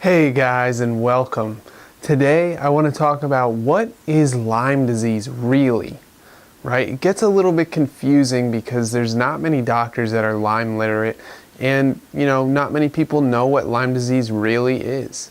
Hey guys, and welcome. Today I want to talk about what is Lyme disease really, right? It gets a little bit confusing because there's not many doctors that are Lyme literate and, not many people know what Lyme disease really is.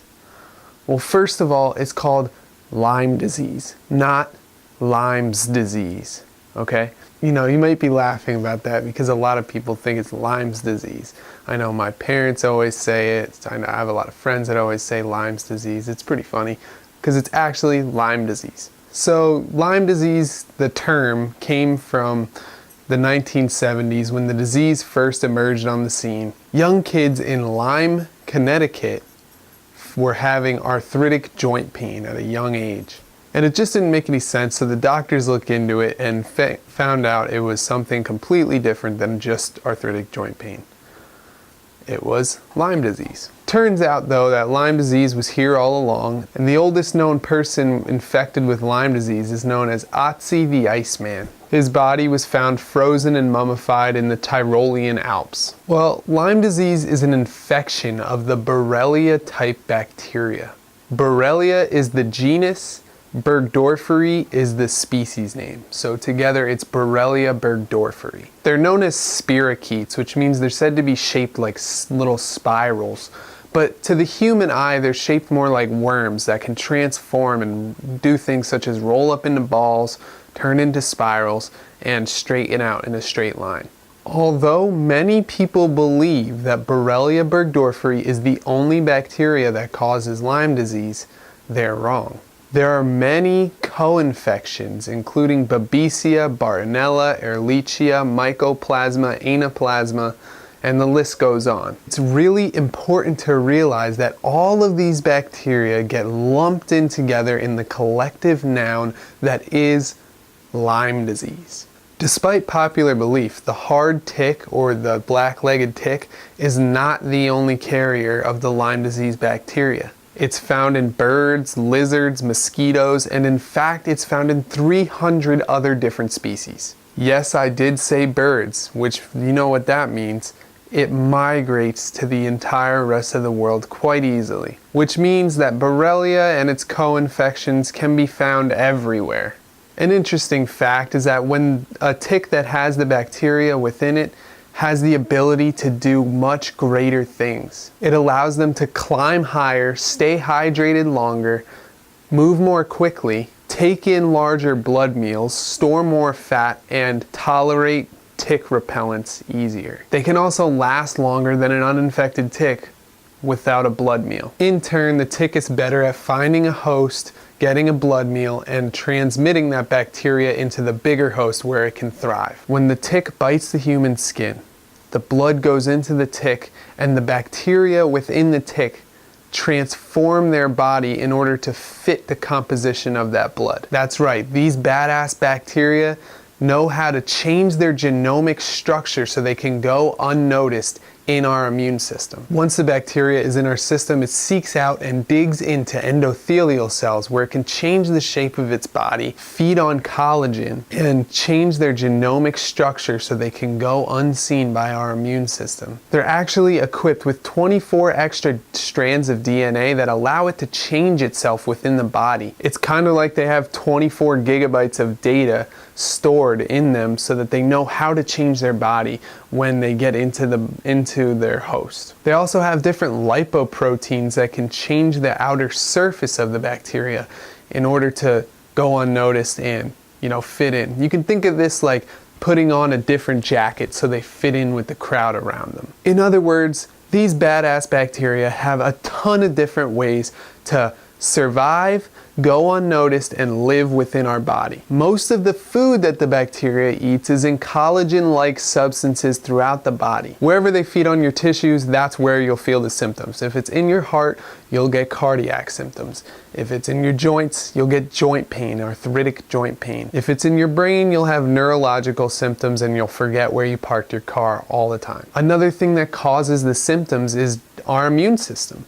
Well, first of all, it's called Lyme disease, not Lyme's disease, okay? You might be laughing about that because a lot of people think it's Lyme's disease. I know my parents always say it. I have a lot of friends that always say Lyme's disease. It's pretty funny because it's actually Lyme disease. So Lyme disease, the term, came from the 1970s when the disease first emerged on the scene. Young kids in Lyme, Connecticut were having arthritic joint pain at a young age. And it just didn't make any sense, so the doctors looked into it and found out it was something completely different than just arthritic joint pain. It was Lyme disease. Turns out though that Lyme disease was here all along, and the oldest known person infected with Lyme disease is known as Otzi the Iceman. His body was found frozen and mummified in the Tyrolean Alps. Well, Lyme disease is an infection of the Borrelia type bacteria. Borrelia is the genus, Burgdorferi is the species name. So together it's Borrelia burgdorferi. They're known as spirochetes, which means they're said to be shaped like little spirals. But to the human eye, they're shaped more like worms that can transform and do things such as roll up into balls, turn into spirals, and straighten out in a straight line. Although many people believe that Borrelia burgdorferi is the only bacteria that causes Lyme disease, they're wrong. There are many co-infections, including Babesia, Bartonella, Ehrlichia, Mycoplasma, Anaplasma, and the list goes on. It's really important to realize that all of these bacteria get lumped in together in the collective noun that is Lyme disease. Despite popular belief, the hard tick or the black-legged tick is not the only carrier of the Lyme disease bacteria. It's found in birds, lizards, mosquitoes, and in fact, it's found in 300 other different species. Yes, I did say birds, which you know what that means. It migrates to the entire rest of the world quite easily, which means that Borrelia and its co-infections can be found everywhere. An interesting fact is that when a tick that has the bacteria within it has the ability to do much greater things. It allows them to climb higher, stay hydrated longer, move more quickly, take in larger blood meals, store more fat, and tolerate tick repellents easier. They can also last longer than an uninfected tick without a blood meal. In turn, the tick is better at finding a host, getting a blood meal, and transmitting that bacteria into the bigger host where it can thrive. When the tick bites the human skin, the blood goes into the tick, and the bacteria within the tick transform their body in order to fit the composition of that blood. That's right, these badass bacteria know how to change their genomic structure so they can go unnoticed in our immune system. Once the bacteria is in our system, it seeks out and digs into endothelial cells where it can change the shape of its body, feed on collagen, and change their genomic structure so they can go unseen by our immune system. They're actually equipped with 24 extra strands of DNA that allow it to change itself within the body. It's kind of like they have 24 gigabytes of data stored in them so that they know how to change their body when they get into their host. They also have different lipoproteins that can change the outer surface of the bacteria in order to go unnoticed and, fit in. You can think of this like putting on a different jacket so they fit in with the crowd around them. In other words, these badass bacteria have a ton of different ways to survive, go unnoticed, and live within our body. Most of the food that the bacteria eats is in collagen-like substances throughout the body. Wherever they feed on your tissues, that's where you'll feel the symptoms. If it's in your heart, you'll get cardiac symptoms. If it's in your joints, you'll get joint pain, arthritic joint pain. If it's in your brain, you'll have neurological symptoms and you'll forget where you parked your car all the time. Another thing that causes the symptoms is our immune system.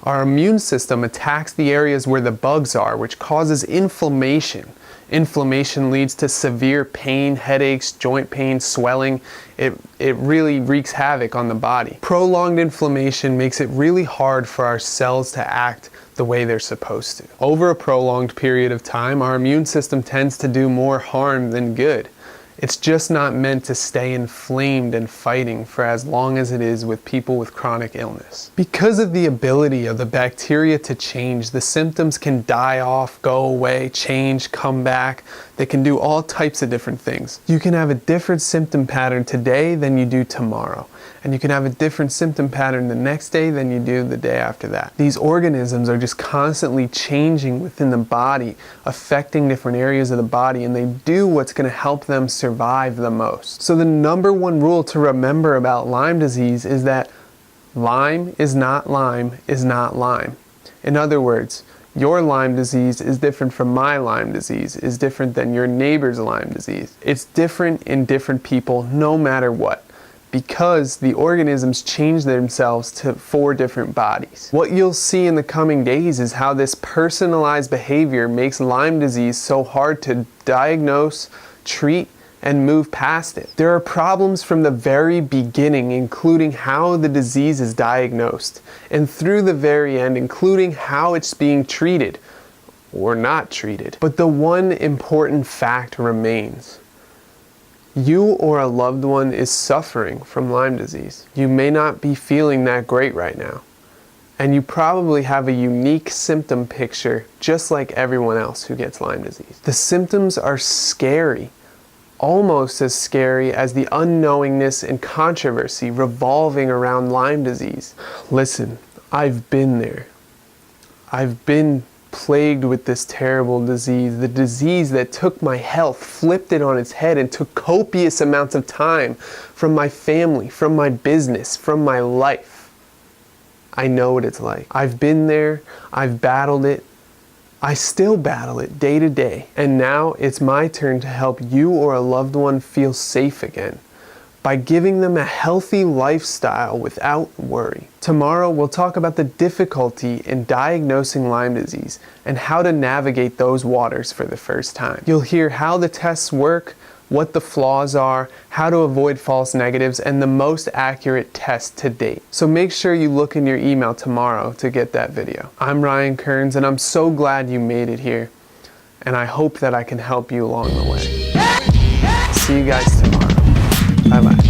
Our immune system attacks the areas where the bugs are, which causes inflammation. Inflammation leads to severe pain, headaches, joint pain, swelling. It really wreaks havoc on the body. Prolonged inflammation makes it really hard for our cells to act the way they're supposed to. Over a prolonged period of time, our immune system tends to do more harm than good. It's just not meant to stay inflamed and fighting for as long as it is with people with chronic illness. Because of the ability of the bacteria to change, the symptoms can die off, go away, change, come back. They can do all types of different things. You can have a different symptom pattern today than you do tomorrow. And you can have a different symptom pattern the next day than you do the day after that. These organisms are just constantly changing within the body, affecting different areas of the body, and they do what's going to help them survive the most. So the number one rule to remember about Lyme disease is that Lyme is not Lyme is not Lyme. In other words, your Lyme disease is different from my Lyme disease, is different than your neighbor's Lyme disease. It's different in different people no matter what, because the organisms change themselves to 4 different bodies. What you'll see in the coming days is how this personalized behavior makes Lyme disease so hard to diagnose, treat, and move past it. There are problems from the very beginning, including how the disease is diagnosed, and through the very end, including how it's being treated or not treated. But the one important fact remains. You or a loved one is suffering from Lyme disease. You may not be feeling that great right now. And you probably have a unique symptom picture just like everyone else who gets Lyme disease. The symptoms are scary, almost as scary as the unknowingness and controversy revolving around Lyme disease. Listen, I've been there. I've been plagued with this terrible disease, the disease that took my health, flipped it on its head, and took copious amounts of time from my family, from my business, from my life. I know what it's like. I've been there, I've battled it, I still battle it day to day, and now it's my turn to help you or a loved one feel safe again, by giving them a healthy lifestyle without worry. Tomorrow we'll talk about the difficulty in diagnosing Lyme disease and how to navigate those waters for the first time. You'll hear how the tests work, what the flaws are, how to avoid false negatives, and the most accurate test to date. So make sure you look in your email tomorrow to get that video. I'm Ryan Kearns, and I'm so glad you made it here, and I hope that I can help you along the way. See you guys tomorrow. Bye-bye.